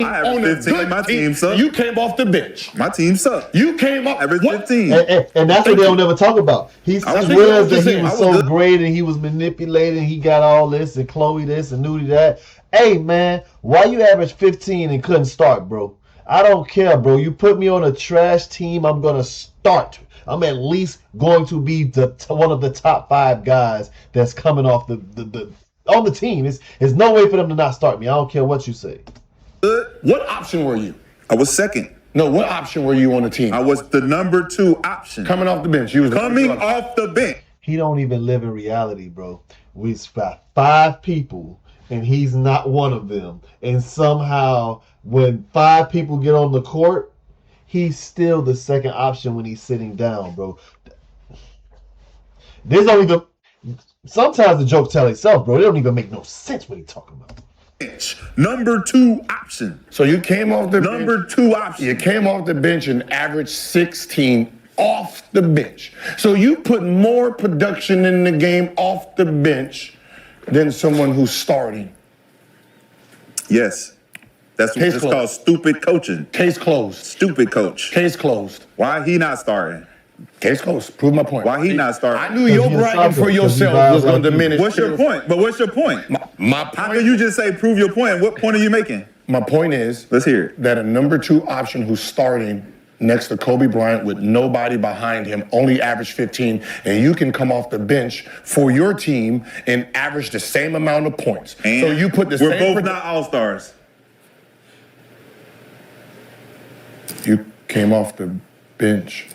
I on averaged a 15. good My team sucked. You came off the bench. My team sucked. You came up. Average What? 15. And that's what they don't ever talk about. He I was swears good. that he I was was so good. great and he was manipulating. He got all this and Chloe this and Nudie that. Hey, man, why you average 15 and couldn't start, bro? I don't care, bro. You put me on a trash team, I'm going to start. I'm at least going to be one of the top 5 guys that's coming off the on the team. It's no way for them to not start me. I don't care what you say. What option were you? I was second. No, what option were you on the team? I was the number 2 option. Coming off the bench. You was Coming off the bench. He don't even live in reality, bro. We've got 5 people, and he's not one of them. And somehow, when 5 people get on the court, he's still the second option when he's sitting down, bro. There's only the. Sometimes the jokes tell itself, bro. They don't even make no sense what he's talking about. Number 2 option. So you came off the Number bench. 2 option. You came off the bench and averaged 16 off the bench. So you put more production in the game off the bench than someone who's starting. Yes. That's what it's called, stupid coaching. Case closed. Stupid coach. Case closed. Why he not starting? Case closed. Prove my point. Why he not starting? I knew your bragging for yourself was going to diminish. What's your point? But what's your point? My point. How can you just say prove your point? What point are you making? My point is, let's hear it. That a number 2 option who's starting next to Kobe Bryant with nobody behind him, only average 15, and you can come off the bench for your team and average the same amount of points. And so you put the we're same. Both not all-stars. You came off the bench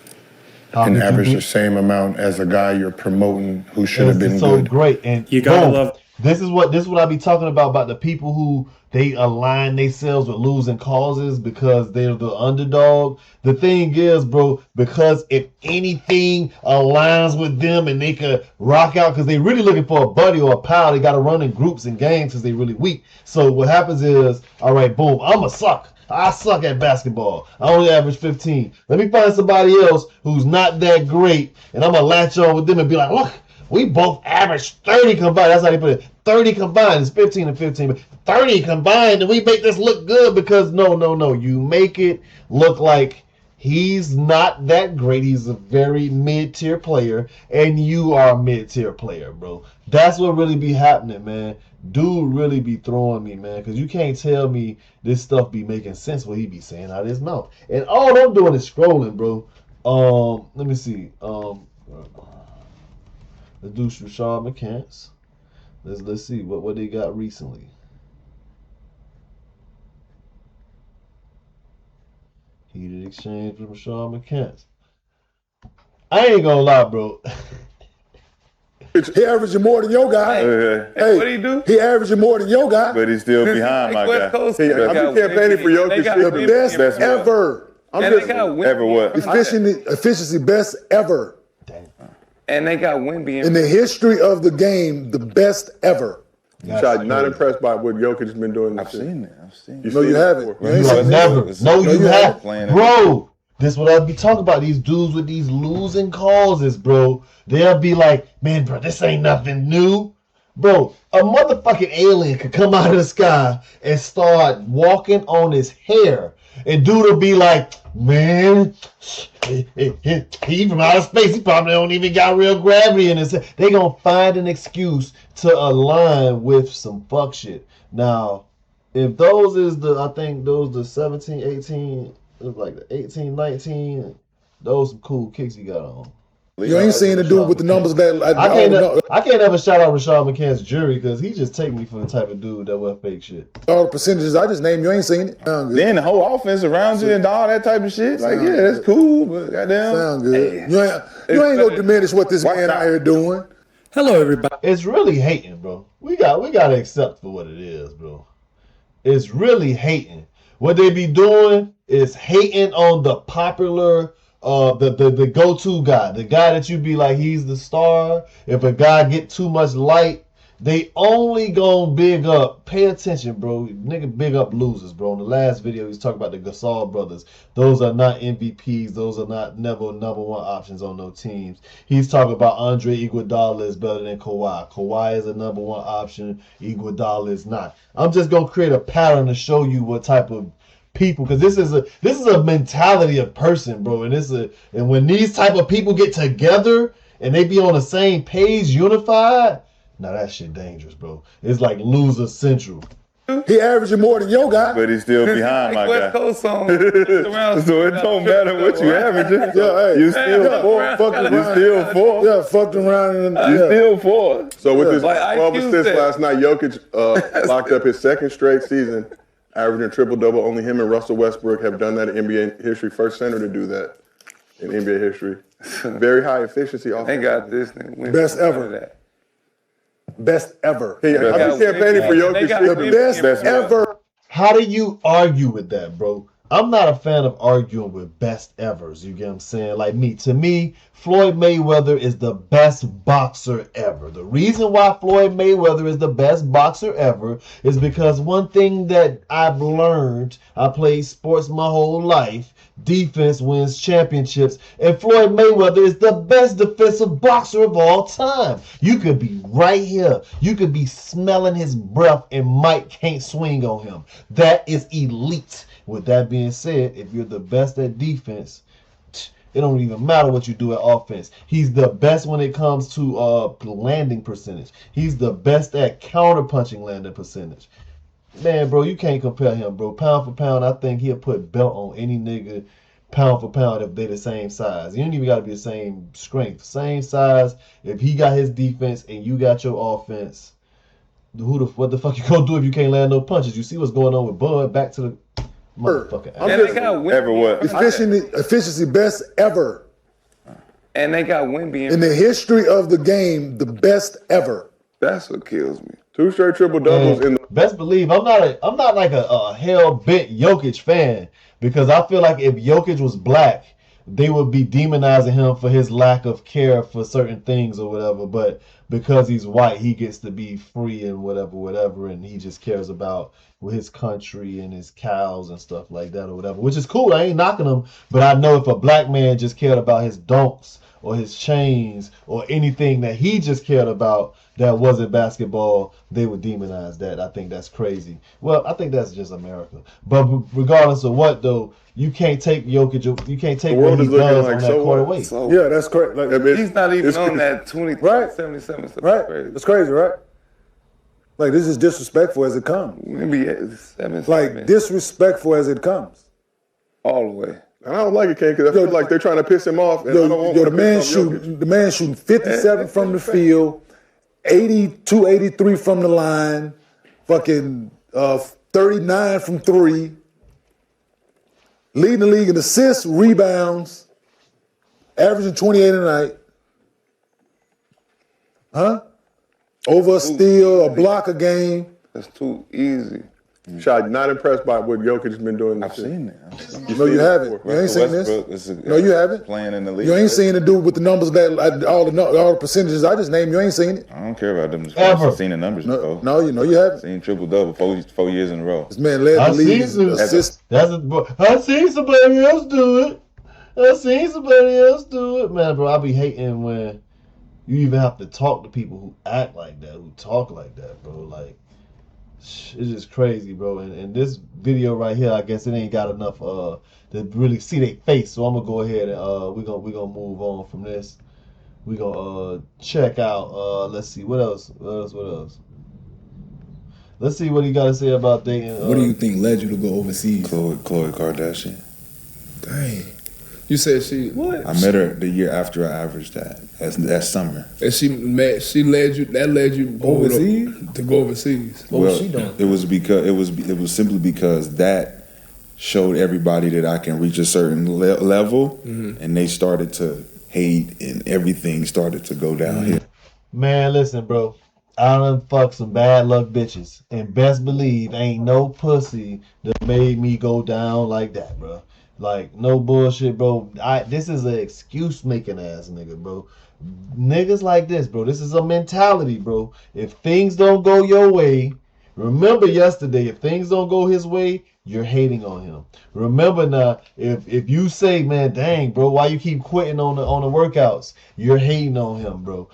and averaged the same amount as a guy you're promoting who should have been so good. Great, and you gotta love. This is what I be talking about the people who they align themselves with losing causes because they're the underdog. The thing is, bro, because if anything aligns with them and they could rock out because they really looking for a buddy or a pal, they got to run in groups and games because they really weak. So what happens is, all right, boom, I'm a suck. I suck at basketball. I only average 15. Let me find somebody else who's not that great, and I'm going to latch on with them and be like, look, we both average 30 combined. That's how they put it. 30 combined is 15 and 15. But 30 combined, and we make this look good because no. You make it look like he's not that great. He's a very mid-tier player, and you are a mid-tier player, bro. That's what really be happening, man. Dude really be throwing me, man, because you can't tell me this stuff be making sense what he be saying out of his mouth. And all I'm doing is scrolling, bro. Let me see. Let's do Rashad McCants. Let's see what they got recently. Heated exchange with Rashad McCants. I ain't gonna lie, bro. He averaging more than your guy. Hey, what do he do? He averaging more than your guy. But he's still behind my guy. I've been campaigning for Jokic. The best ever. Ever what? Efficiency best ever. And they got Wemby in the history of the game, the best ever. Shot, not impressed by what Jokic has been doing. I've seen it. No, you haven't. Never. No, you haven't. Bro, this is what I be talking about. These dudes with these losing causes, bro. They'll be like, man, bro, this ain't nothing new. Bro, a motherfucking alien could come out of the sky and start walking on his hair. And dude will be like, man, he from outer space. He probably don't even got real gravity in his head. They gonna find an excuse to align with some fuck shit. Now, if those is I think those the 17, 18, it was like the 18, 19, those some cool kicks he got on. You ain't seen the dude with the numbers that I can't ever shout out Rashad McCants' jury because he just take me for the type of dude that wear fake shit. All the percentages I just named, you ain't seen it. Then the whole offense around you and all that type of shit. Like, yeah, that's cool, but goddamn. Sound good. You ain't gonna diminish what this man out here doing. Hello, everybody. It's really hating, bro. We gotta accept for what it is, bro. It's really hating. What they be doing is hating on the popular the go-to guy, the guy that you be like, he's the star. If a guy get too much light, They only gonna big up. Pay attention, bro. Nigga, big up losers, bro. In the last video, he's talking about the Gasol brothers. Those are not MVPs. Those are not never number one options on no teams. He's talking about Andre Iguodala is better than Kawhi. Kawhi is a number one option. Iguodala is not. I'm just gonna create a pattern to show you what type of people, because this is a mentality of person, bro. And when these type of people get together and they be on the same page, unified. Now that shit dangerous, bro. It's like loser central. He averaging more than your guy. But he's still behind my West guy. Coast song. So it don't matter what you averaging. Yeah, hey, You still four. fucked You around. still four. Yeah, fucked around. And, You yeah. still four. So with this Like 12 IQ assists said. last night, Jokic locked up his second straight season, averaging triple-double. Only him and Russell Westbrook have done that in NBA history. First center to do that in NBA history. Very high efficiency They offense. got this thing. Best ever. Best ever. I've been campaigning for They got Jokic. women. Best ever. How do you argue with that, bro? I'm not a fan of arguing with best evers. You get what I'm saying? Like me. To me, Floyd Mayweather is the best boxer ever. The reason why Floyd Mayweather is the best boxer ever is because one thing that I've learned, I played sports my whole life. Defense wins championships, and Floyd Mayweather is the best defensive boxer of all time. You could be right here. You could be smelling his breath, and Mike can't swing on him. That is elite. With that being said, if you're the best at defense, it don't even matter what you do at offense. He's the best when it comes to landing percentage. He's the best at counter-punching landing percentage. Man, bro, you can't compare him, bro. Pound for pound, I think he'll put belt on any nigga pound for pound if they the same size. You don't even got to be the same strength. Same size. If he got his defense and you got your offense, what the fuck you gonna do if you can't land no punches? You see what's going on with Bud. Back to the motherfucker. I'm And they just got Ever women. what? efficiency best ever. And they got Wimby In the history of the game, the best ever. That's what kills me. 2 straight triple-doubles in the Best believe I'm not like a hell bent Jokic fan, because I feel like if Jokic was black, they would be demonizing him for his lack of care for certain things or whatever. But because he's white, he gets to be free and whatever, and he just cares about his country and his cows and stuff like that or whatever, which is cool. I ain't knocking him, but I know if a black man just cared about his donks or his chains or anything that he just cared about that wasn't basketball, they would demonize that. I think that's crazy. Well, I think that's just America. But regardless of what, though, you can't take Jokic. You can't take what world he is looking does like, on that so quarter what? weight. So Yeah, that's correct. Like, he's not even on that 20, Right. 77 stuff. right? Crazy. That's crazy, right? Like, this is disrespectful as it comes. Wimby 7, Like, disrespectful as it comes. all the way. And I don't like it, Ken, because I feel like they're trying to piss him off. And I don't want The to man piss off Jokic. the man shooting 57 from the field, 82, 83 from the line, fucking 39 from 3, leading the league in assists, rebounds, averaging 28 a night. Huh? Over a steal, a block a game. That's too easy. Shot, not impressed by what Jokic has been doing this I've season. seen it. No, you haven't. You ain't seen this. No, you haven't. Playing in the league. You ain't seen the dude with the numbers that all the percentages I just named. You ain't seen it. I don't care about them. Ever. I've seen the numbers before. No, you haven't. Seen triple double 4 years in a row. This man led I the league seen in some- assists. I seen somebody else do it. Man, bro, I be hating when you even have to talk to people who act like that, who talk like that, bro. Like, it's just crazy, bro. And this video right here, I guess it ain't got enough to really see their face. So I'm gonna go ahead and we're gonna move on from this. We're gonna check out let's see what else. Let's see what he got to say about dating. What do you think led you to go overseas? Khloe Kardashian. Dang. You said she I met her the year after I averaged that summer. and she led you Overseas? to go overseas. What was she doing? It was because it was simply because that showed everybody that I can reach a certain level, and they started to hate, and everything started to go downhill. Man, listen, bro. I done fucked some bad luck bitches, and best believe ain't no pussy that made me go down like that, bro. Like, no bullshit, bro. This is an excuse making ass nigga, bro. Niggas like this, bro. This is a mentality, bro. If things don't go your way, remember yesterday, if things don't go his way, you're hating on him. Remember now, if you say, man, dang, bro, why you keep quitting on the workouts? You're hating on him, bro.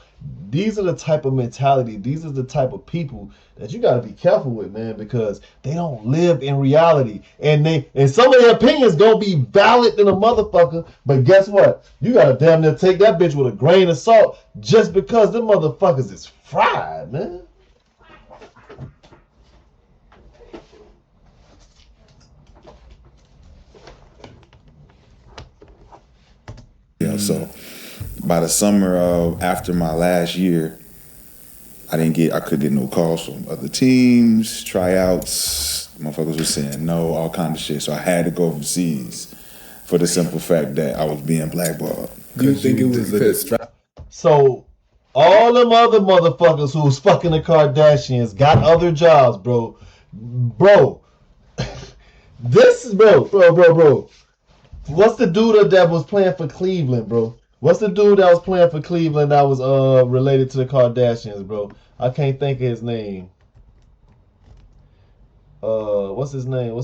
These are the type of mentality, these are the type of people that you gotta be careful with, man, because they don't live in reality. And some of their opinions gonna be valid than a motherfucker, but guess what? You gotta damn near take that bitch with a grain of salt just because them motherfuckers is fried, man. Yeah, so by the summer of after my last year, I could get no calls from other teams, tryouts. Motherfuckers were saying no, all kind of shit. So I had to go overseas for the simple fact that I was being blackballed. Do you think it was because So all them other motherfuckers who was fucking the Kardashians got other jobs, bro. Bro. This is bro. What's the dude that was playing for Cleveland, bro? What's the dude that was playing for Cleveland that was related to the Kardashians, bro? I can't think of his name. What's his name?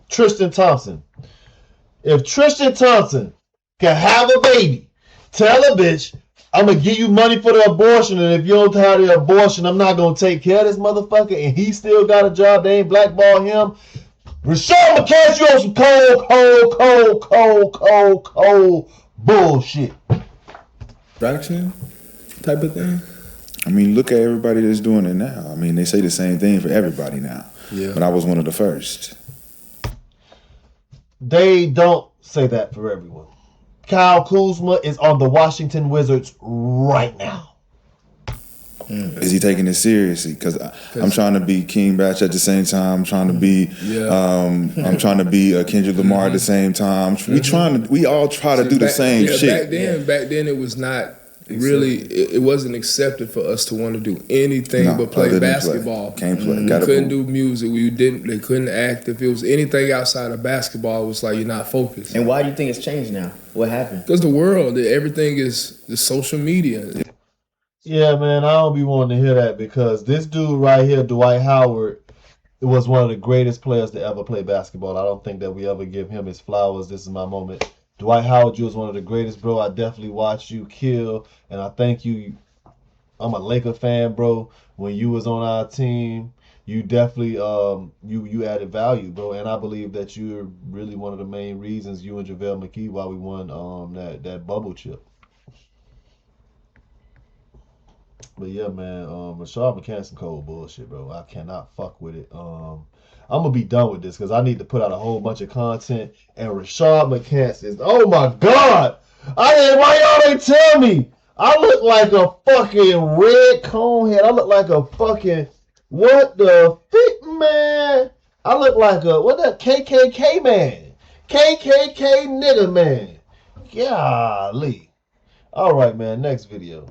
Tristan Thompson. If Tristan Thompson can have a baby, tell a bitch, I'm going to give you money for the abortion, and if you don't have the abortion, I'm not going to take care of this motherfucker, and he still got a job, they ain't blackball him. Rashad McCants, you on some cold bullshit. distraction type of thing? I mean, look at everybody that's doing it now. I mean, they say the same thing for everybody now. Yeah. But I was one of the first. They don't say that for everyone. Kyle Kuzma is on the Washington Wizards right now. Is he taking it seriously? Because I'm trying to be King Batch at the same time. I'm trying to be, I'm trying to be Kendrick Lamar at the same time. We all try to do the same shit. Back then it was not really. It wasn't accepted for us to want to do anything but play basketball. Can't play. We couldn't do music. They couldn't act. If it was anything outside of basketball, it was like you're not focused. And why do you think it's changed now? What happened? Because the world, everything is the social media. Yeah, man, I don't be wanting to hear that because this dude right here, Dwight Howard, was one of the greatest players to ever play basketball. I don't think that we ever give him his flowers. This is my moment. Dwight Howard, you was one of the greatest, bro. I definitely watched you kill, and I thank you. I'm a Laker fan, bro. When you was on our team, you definitely you added value, bro. And I believe that you're really one of the main reasons you and JaVale McGee why we won that bubble chip. But yeah, man, Rashad McCants some cold bullshit, bro. I cannot fuck with it. I'm gonna be done with this because I need to put out a whole bunch of content. And Rashad McCants is, oh my god! Why y'all ain't tell me? I look like a fucking red cone head. I look like a fucking what the fuck, man? I look like a KKK man, KKK nigga man. Golly. All right, man. Next video.